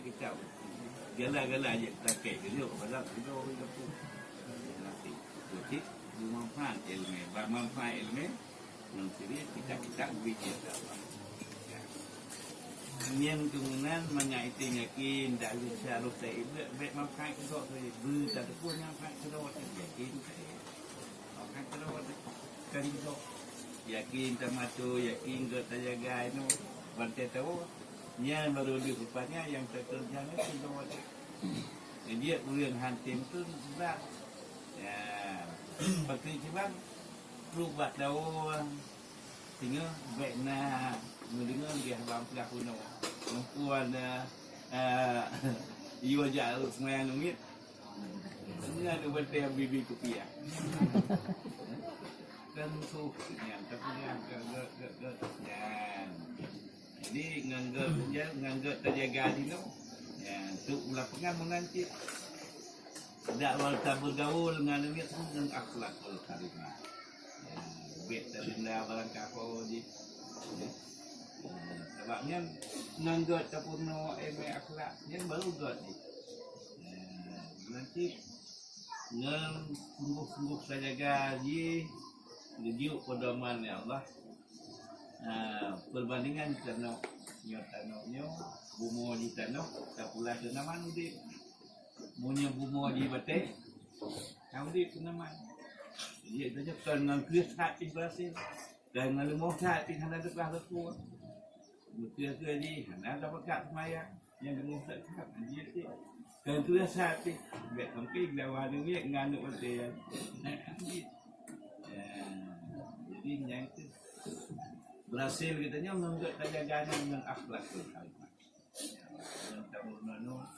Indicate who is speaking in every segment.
Speaker 1: kita gala-gala je tak kek dia pasal kita orang kampung nanti jadi bermanfaat ilmu nanti kita bijak yang kemudian mengaitkan yakin tak bisa rusak baik manfaat kita beri tak pun manfaat kita yakin manfaat kita kan kita yakin termasuk yakin kita jaga itu bantai tahu yang baru dirupanya yang terkerja itu kita dia ulian hantim tu berat ya seperti cuman rubah daun tinggal baik na mendengar dia bang pelaku no perempuan iwa jauh semua nungit ini ada bantai bibi kopiah kan suhnya tapi yang jadi nganggut terjaga di no ya untuk melakukan menanti tidak walta bergaul dengan ini dengan akhlakul karimah ya bet terindah barang kapau di sebabnya nganggut tapurno akhlaknya baru got ni nanti ngang sungguh-sungguh saja gaji dijuk pedoman ya Allah perbandingan tanah tanahnya bumo di tanah tak pula tanaman di punya bumo di batai kamu di tanaman dia saja dengan keras hati berhasil dan dengan lemah hati hendak dekat aku betul-betul di hendak dapat kat semaya yang lemah hati dia tu dan keras hati bet sampai lawan dia nganu batai jadi yang itu berhasil katanya menganggap terjaga dengan akhlakul karimah. Yang tamu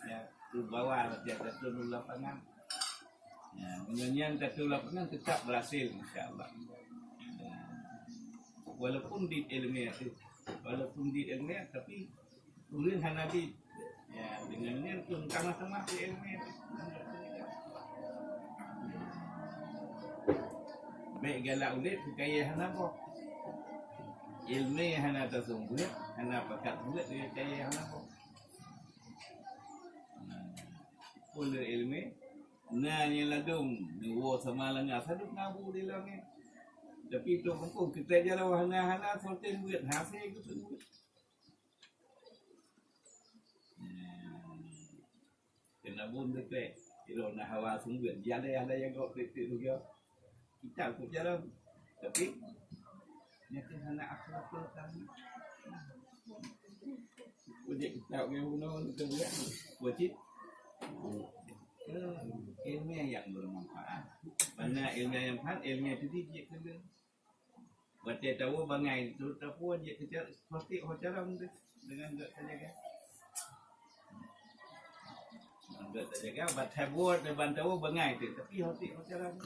Speaker 1: ya terbawa dia terus lapangan. Ya, dengan satu lapangan tetap berhasil insya-Allah. Ya, walaupun di ilmiah tapi ulun hanabi ya dengannya pun sama-sama di ilmiah. Baik galak ulit kaya hanapa ilmu hana tersungguh hana pakat buat dia kaya hana pula ilmu na yang ladung wo sama langa saduk ngabu di langit tapi tu kampung kita jalan hana sortin buat hasil itu semua kena bun dekat ilo na hawa sungguh dia ada yang kau titik tu kita pun jalan tapi yang kena akhlakul karimah. Wajib kita guna untuk dia. Wajib ilmu yang bermanfaat. Mana ilmu yang bermanfaat, ilmu itu dia kena. Wajib tahu bangai itu tapi wajib kerja seperti orang dengan tak terjaga. Tak terjaga, batai buat dan bantu bangai itu tapi orang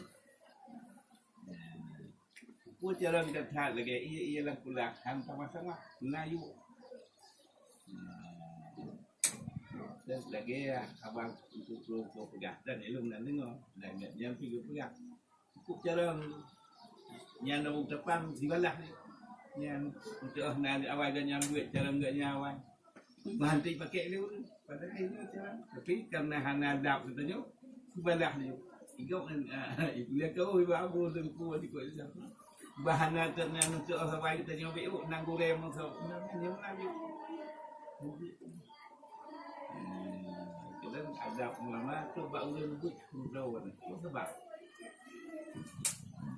Speaker 1: Ku jalan dekat lagi ia lang pula ham sama-sama Melayu. Dan lagi abang untuk pegang dan ilmu dan dengar dan yang pergi pegang. Ku jalan yang nak depan di balah ni. Yang untuk nak awal dan yang duit jalan enggak nyawa. Nanti pakai dia pada ini jalan. Tapi karena hana adab katanya balah ni. Igau ibu dia kau ibu abu tu ku di kau siapa. Bahan terna untuk sampai kita nyoba yuk nang goreng masa nang lagi. Kita ada ulama tu bau lembut dawan. Sebab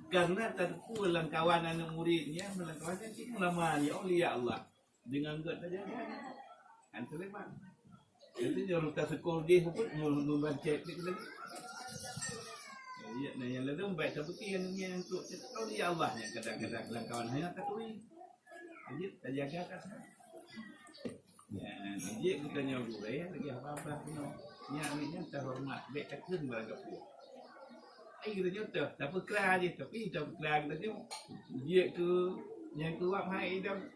Speaker 1: karena tentu kawan anak muridnya melangkawannya si ulama ya Allah dengan god saja. Antum lepas. Itu jangan lupa sekolah dia pun membaca kita. Ya, yang lalu baik seperti yang untuk tahu dia Allah yang kadang-kadang kawan hanya takui. Jadi terjaga kan. Ya, dia bukannya boleh lagi apa-apa kena. Yang terhormat, baik takun beragam. Kita nyata, tak perkara je tapi tak perkara kita tengok. Dia tu yang kuat hai idam.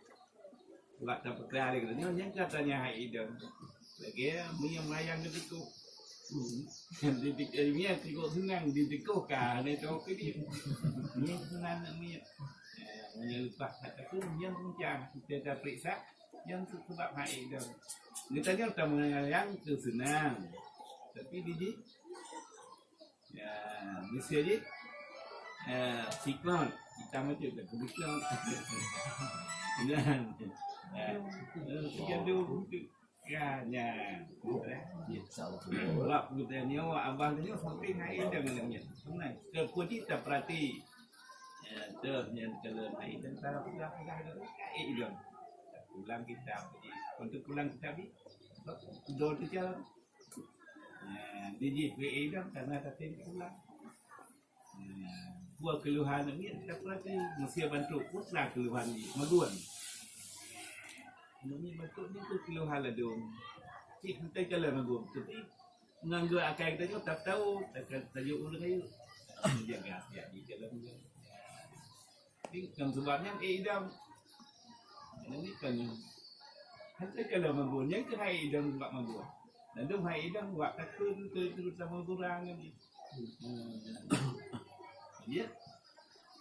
Speaker 1: Buat tak perkara kita tengok yang katanya hai idam. Lagi yang mayang ketika didik ilmiah tiko senang didiko ka ne to ke dia ni senang nak ni menyelepas kata tu yang puncak kita dah periksa yang sebab hai dah Ditanya kita mengenang ke senang, tapi didik, ya, mesti aja, siklon, kita macam tu, siklon, dan, sekian tu, kan, ya, kalau kita ni awak abang ni sampai hari dah mengenangnya, senang, kita perhati, ternyata kalau hari dan taraf dah itu. Pulang kita untuk pulang kita bi dor tu jalan DJ PA dah karena tak pulang buat keluhan ni tak perhati mesti bantu putra keluhan ni maguan ni bantu ni tu keluhan lah dong cik kita kalau maguan tapi nganggo akai kita tak tahu tak tajuk urang ayo jaga di dalam ni kan sebabnya dah ini kan hanya kalau membuatnya ke hai dan buat membuat dan tu hai dan buat takut terutama kurang ni dia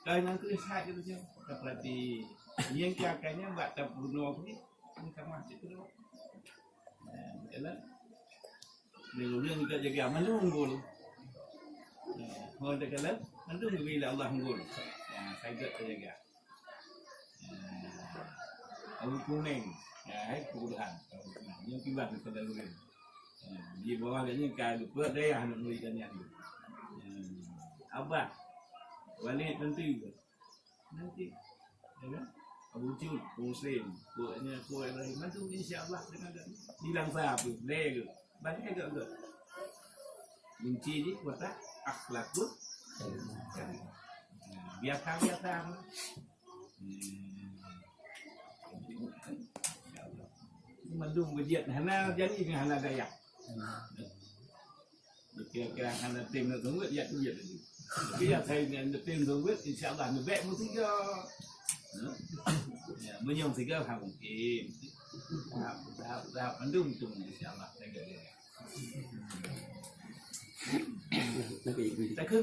Speaker 1: kalau tu sahaja tu je seperti yang kakaknya buat tak bunuh ni macam macam tu jalan dia juga jaga menunggu orang kata menunggu bila Allah menunggu saya jaga Abu kuning, kemudahan. Yang kibat itu dalam ini. Di bawah ini kalau buat daya nak berikan yang itu. Abah, wali nanti, ya, Abu Cud, Muslim, buatnya kuat lagi. Mantu insya Allah dengan hilang sahaja, lego, banyak juga. Kunci ni buat akhlak pun, biasa. Mandung berjiat hana jadi dengan hana daya. Kira-kira hana tim nak tunggu dia tu dia tadi. Tapi ya saya dengan tim tunggu insya-Allah nebek mesti ke. Ya, menyong tiga hang mungkin. Tahap mandung tu insya-Allah saya. Tak ke